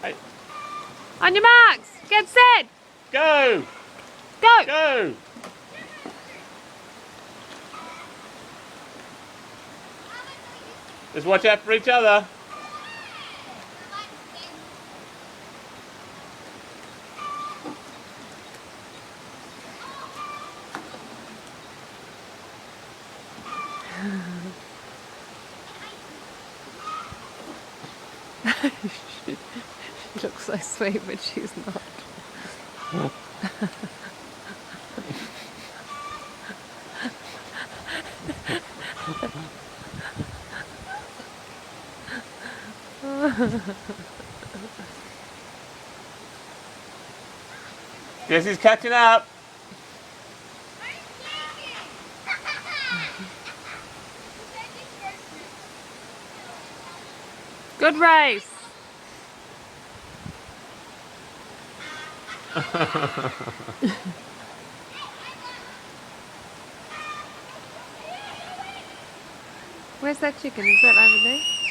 Hey. On your marks, get set, Go! go! Go! Just watch out for each other. She looks so sweet, but she's not. Jessie's catching up. Good race. Where's that chicken? Is that over there?